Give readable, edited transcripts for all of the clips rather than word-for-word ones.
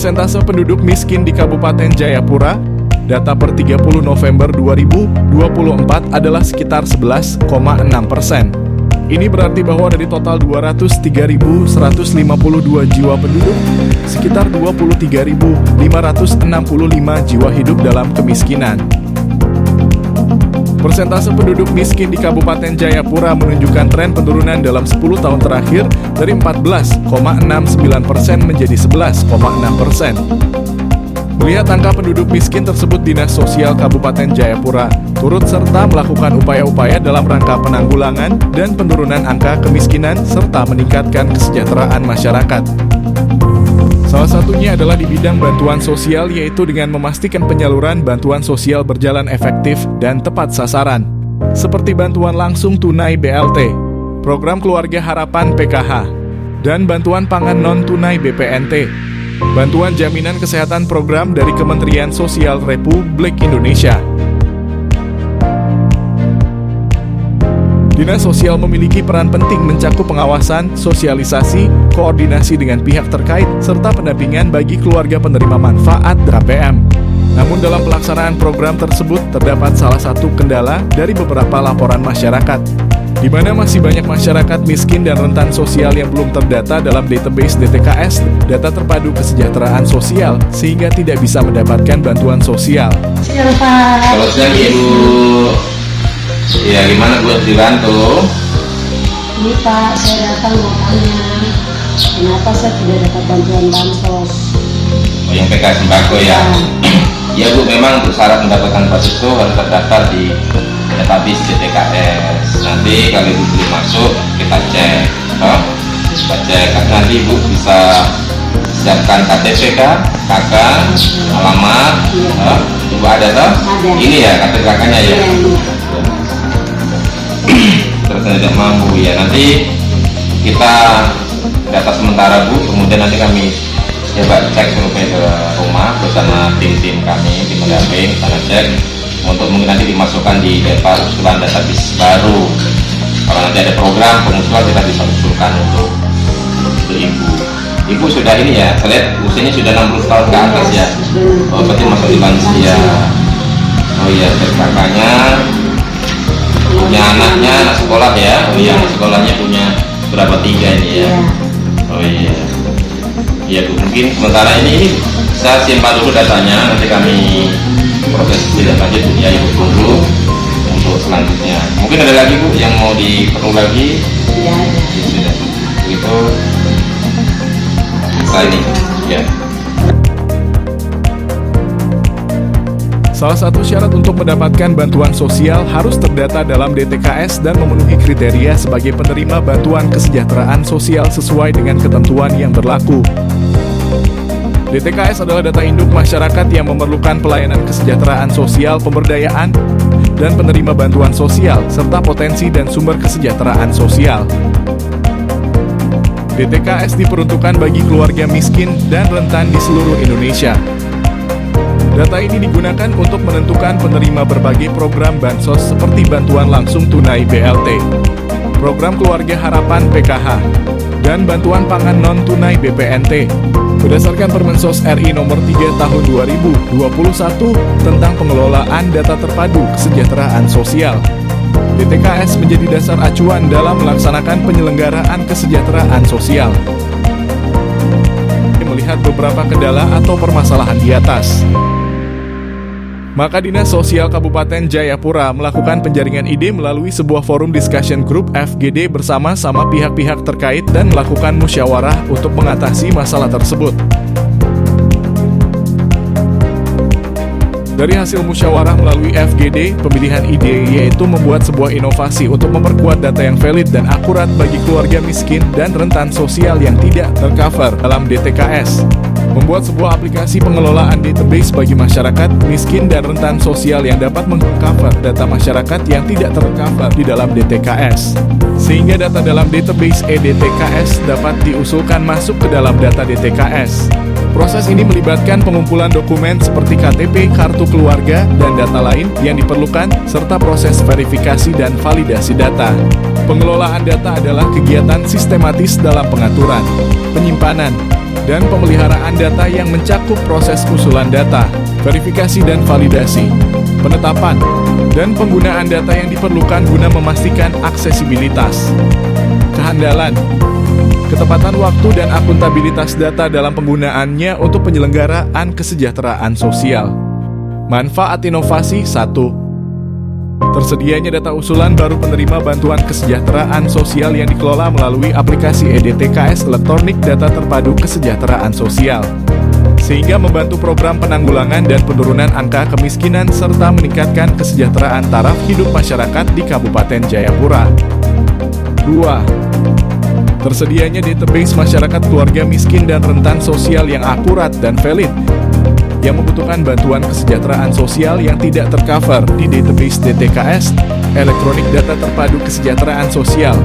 Persentase penduduk miskin di Kabupaten Jayapura, data per 30 November 2024 adalah sekitar 11,6%. Ini berarti bahwa dari total 203.152 jiwa penduduk, sekitar 23.565 jiwa hidup dalam kemiskinan. Persentase penduduk miskin di Kabupaten Jayapura menunjukkan tren penurunan dalam 10 tahun terakhir dari 14,69% menjadi 11,6%. Melihat angka penduduk miskin tersebut, Dinas Sosial Kabupaten Jayapura turut serta melakukan upaya-upaya dalam rangka penanggulangan dan penurunan angka kemiskinan serta meningkatkan kesejahteraan masyarakat. Salah satunya adalah di bidang bantuan sosial, yaitu dengan memastikan penyaluran bantuan sosial berjalan efektif dan tepat sasaran, seperti bantuan langsung tunai BLT, program Keluarga Harapan PKH, dan bantuan pangan non-tunai BPNT, bantuan jaminan kesehatan program dari Kementerian Sosial Republik Indonesia. Dinas Sosial memiliki peran penting mencakup pengawasan, sosialisasi, koordinasi dengan pihak terkait, serta pendampingan bagi keluarga penerima manfaat KPM. Namun dalam pelaksanaan program tersebut terdapat salah satu kendala dari beberapa laporan masyarakat, di mana masih banyak masyarakat miskin dan rentan sosial yang belum terdata dalam database DTKS, data terpadu kesejahteraan sosial, sehingga tidak bisa mendapatkan bantuan sosial. Siang, Pak. Selamat siang, Ibu. Ya, gimana Bu dibantu? Ini Pak, saya datang mau tanya, kenapa saya tidak dapat bantuan bansos? Oh, yang PK sembako ya? Ya Bu, memang untuk syarat mendapatkan bansos itu harus terdaftar di database DTKS. Nanti kalau Ibu belum masuk, kita cek. Kita cek, nanti Ibu bisa siapkan KTP kan, KK, alamat, Ibu ada toh? Ada. Ini ya, KTP kakaknya ya? Terus tidak mampu ya, nanti kita data sementara Bu, kemudian nanti kami coba cek survei ke rumah bersama tim kami, tim pendamping, sana cek untuk mungkin nanti dimasukkan di data usulan database baru. Kalau nanti ada program pengusulan, kita bisa usulkan untuk Ibu. Ibu sudah ini ya, saya lihat usianya sudah 60 tahun ke atas ya. Oh, berarti masuk di lansia. Oh iya, kakaknya punya anaknya, anak sekolah ya. Oh iya, anak sekolahnya punya berapa, 3 ini ya. Oh iya. Iya Bu, mungkin sementara ini saya simpan dulu datanya, nanti kami proses tidak lanjut ya, Ibu tunggu untuk selanjutnya. Mungkin ada lagi Bu yang mau diperlu lagi? Tidak ada. Ya, sudah. Begitu saya ini ya. Salah satu syarat untuk mendapatkan bantuan sosial harus terdata dalam DTKS dan memenuhi kriteria sebagai penerima bantuan kesejahteraan sosial sesuai dengan ketentuan yang berlaku. DTKS adalah data induk masyarakat yang memerlukan pelayanan kesejahteraan sosial, pemberdayaan, dan penerima bantuan sosial, serta potensi dan sumber kesejahteraan sosial. DTKS diperuntukkan bagi keluarga miskin dan rentan di seluruh Indonesia. Data ini digunakan untuk menentukan penerima berbagai program bansos seperti bantuan langsung tunai BLT, program Keluarga Harapan PKH, dan bantuan pangan non-tunai BPNT. Berdasarkan Permensos RI Nomor 3 Tahun 2021 tentang pengelolaan data terpadu kesejahteraan sosial, DTKS menjadi dasar acuan dalam melaksanakan penyelenggaraan kesejahteraan sosial. Melihat beberapa kendala atau permasalahan di atas, maka Dinas Sosial Kabupaten Jayapura melakukan penjaringan ide melalui sebuah forum discussion group FGD bersama-sama pihak-pihak terkait dan melakukan musyawarah untuk mengatasi masalah tersebut. Dari hasil musyawarah melalui FGD, pemilihan ide yaitu membuat sebuah inovasi untuk memperkuat data yang valid dan akurat bagi keluarga miskin dan rentan sosial yang tidak tercover dalam DTKS. Membuat sebuah aplikasi pengelolaan database bagi masyarakat miskin dan rentan sosial yang dapat meng-cover data masyarakat yang tidak tercover di dalam DTKS. Sehingga data dalam database eDTKS dapat diusulkan masuk ke dalam data DTKS. Proses ini melibatkan pengumpulan dokumen seperti KTP, kartu keluarga, dan data lain yang diperlukan, serta proses verifikasi dan validasi data. Pengelolaan data adalah kegiatan sistematis dalam pengaturan, penyimpanan, dan pemeliharaan data yang mencakup proses usulan data, verifikasi dan validasi, penetapan, dan penggunaan data yang diperlukan guna memastikan aksesibilitas, kehandalan, ketepatan waktu dan akuntabilitas data dalam penggunaannya untuk penyelenggaraan kesejahteraan sosial. Manfaat inovasi 1. Tersedianya data usulan baru penerima bantuan kesejahteraan sosial yang dikelola melalui aplikasi EDTKS Elektronik Data Terpadu Kesejahteraan Sosial, sehingga membantu program penanggulangan dan penurunan angka kemiskinan serta meningkatkan kesejahteraan taraf hidup masyarakat di Kabupaten Jayapura. 2. Tersedianya database masyarakat keluarga miskin dan rentan sosial yang akurat dan valid, yang membutuhkan bantuan kesejahteraan sosial yang tidak tercover di database DTKS, Elektronik Data Terpadu Kesejahteraan Sosial.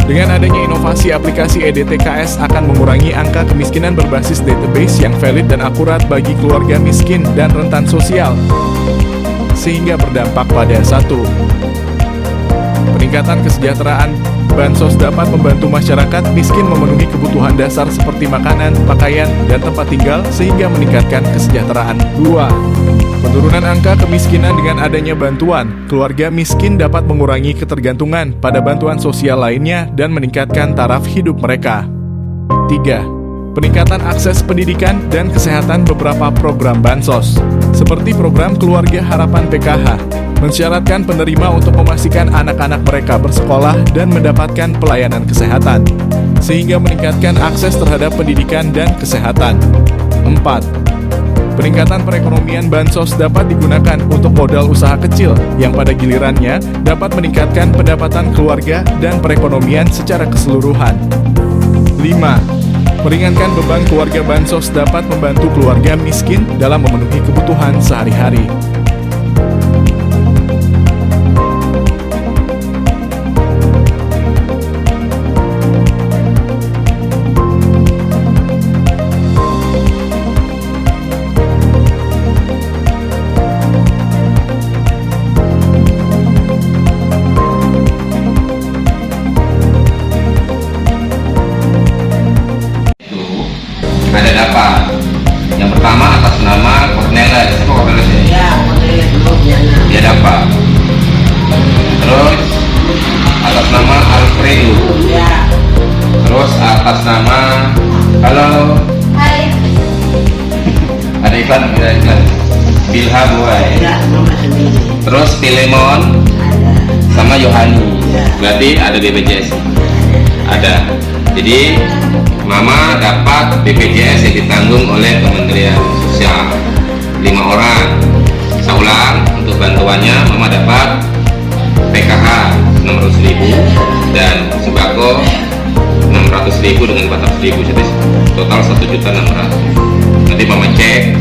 Dengan adanya inovasi aplikasi EDTKS akan mengurangi angka kemiskinan berbasis database yang valid dan akurat bagi keluarga miskin dan rentan sosial, sehingga berdampak pada 1. Peningkatan kesejahteraan. Bansos dapat membantu masyarakat miskin memenuhi kebutuhan dasar seperti makanan, pakaian, dan tempat tinggal sehingga meningkatkan kesejahteraan. 2. Penurunan angka kemiskinan dengan adanya bantuan. Keluarga miskin dapat mengurangi ketergantungan pada bantuan sosial lainnya dan meningkatkan taraf hidup mereka. 3. Peningkatan akses pendidikan dan kesehatan. Beberapa program bansos, seperti program Keluarga Harapan PKH, mensyaratkan penerima untuk memastikan anak-anak mereka bersekolah dan mendapatkan pelayanan kesehatan, sehingga meningkatkan akses terhadap pendidikan dan kesehatan. 4. Peningkatan perekonomian bansos dapat digunakan untuk modal usaha kecil yang pada gilirannya dapat meningkatkan pendapatan keluarga dan perekonomian secara keseluruhan. 5. Meringankan beban keluarga bansos dapat membantu keluarga miskin dalam memenuhi kebutuhan sehari-hari. Ada dapat. Yang pertama atas nama Cornelis. Cornelis ya? Ya, Cornelis dulu Dia dapat. Terus atas nama Alfredo. Ya. Terus atas nama halo. Hai. Ada iklan. Bilha Buai. Ya, mama sendiri. Terus Pilemon Ada. sama Yohani. Ya. Berarti ada BPJS. Ada. Jadi Mama dapat BPJS yang ditanggung oleh Kementerian Sosial 5 orang. Saya ulang, untuk bantuannya Mama dapat PKH 600.000 dan sembako 600.000 dengan 400.000, jadi total 1.600.000. Nanti Mama cek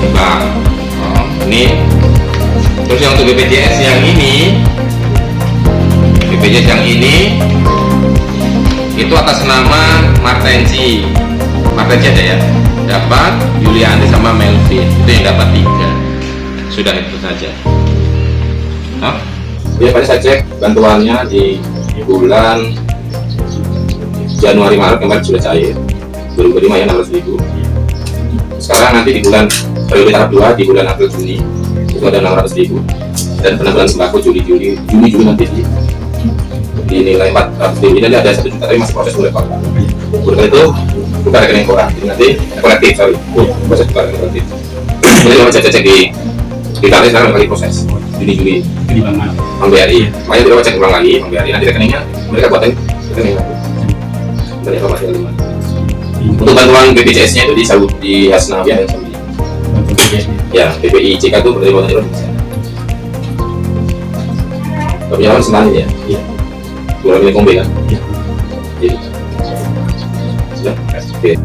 di bank. Ini. Terus yang untuk BPJS yang ini, itu atas nama Martensi ada ya, dapat Yulianti sama Melvin, itu yang dapat 3. Sudah itu saja. Nah, ya tadi saya cek bantuannya di bulan Januari Maret kemarin sudah cair 2005 ya 600.000. Sekarang nanti di bulan periode tahap 2 di bulan April Juni itu ada 600.000 dan penambahan sembako Juni nanti dinilai 400.000. Jadi ada 1 juta tapi masih proses oleh Pak. Bukan itu bukan rekening orang, jadi nanti kolektif, proses bukan rekening kolektif. Jadi kalau cek di kami sekarang lagi proses Juni di Bank BRI. Makanya kita cek ulang lagi Bank BRI, nanti rekeningnya mereka buatin rekening lagi. Dari informasi yang lima. Untuk bantuan BPJS-nya itu di Hasnawiah dan Saudi. Ya, BPI JK itu berarti bantuan Indonesia. Penyelaman senang ya. Iya. Dua milik kombe kan? Iya. Jadi. Sudah. Oke.